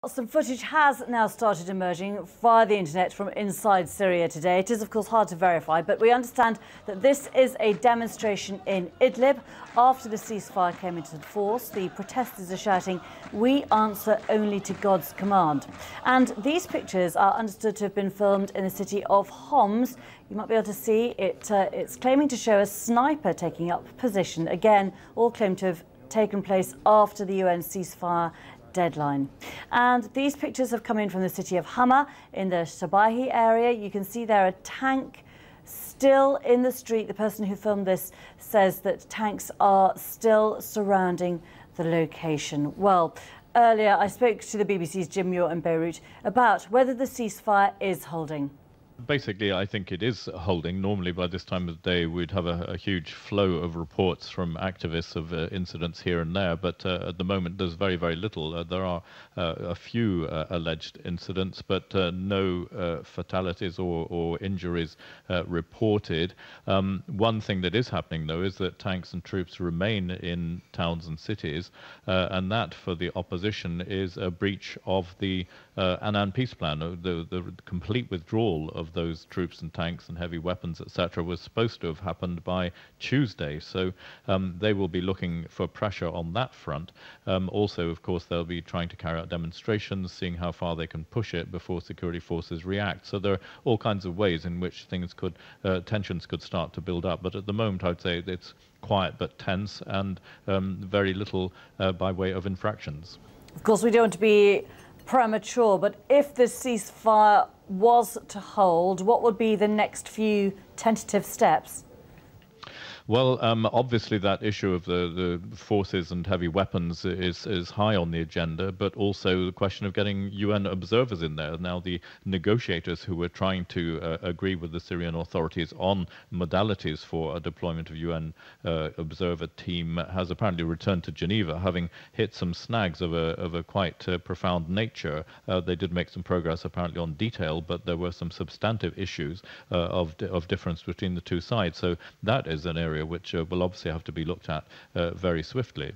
Some footage has now started emerging via the internet from inside Syria today. It is, of course, hard to verify, but we understand that this is a demonstration in Idlib. After the ceasefire came into force, the protesters are shouting, "We answer only to God's command." And these pictures are understood to have been filmed in the city of Homs. You might be able to see it. It's claiming to show a sniper taking up position. Again, all claim to have taken place after the UN ceasefire deadline. And these pictures have come in from the city of Hama in the Shabahi area. You can see there a tank still in the street. The person who filmed this says that tanks are still surrounding the location. Well, earlier I spoke to the BBC's Jim Muir in Beirut about whether the ceasefire is holding. Basically, I think it is holding. Normally, by this time of the day, we'd have a huge flow of reports from activists of incidents here and there, but at the moment, there's very, very little. There are a few alleged incidents, but no fatalities or injuries reported. One thing that is happening, though, is that tanks and troops remain in towns and cities, and that, for the opposition, is a breach of the Annan peace plan. The complete withdrawal of those troops and tanks and heavy weapons, etc., was supposed to have happened by Tuesday. So they will be looking for pressure on that front. Also, of course, they'll be trying to carry out demonstrations, seeing how far they can push it before security forces react. So there are all kinds of ways in which tensions could start to build up. But at the moment, I'd say it's quiet but tense, and very little by way of infractions. Of course, we don't want to be premature, but if the ceasefire was to hold, what would be the next few tentative steps? Well, obviously that issue of the forces and heavy weapons is high on the agenda, but also the question of getting UN observers in there. Now, the negotiators who were trying to agree with the Syrian authorities on modalities for a deployment of UN observer team has apparently returned to Geneva, having hit some snags of a quite profound nature. They did make some progress apparently on detail, but there were some substantive issues of difference between the two sides. So that is an area which will obviously have to be looked at very swiftly.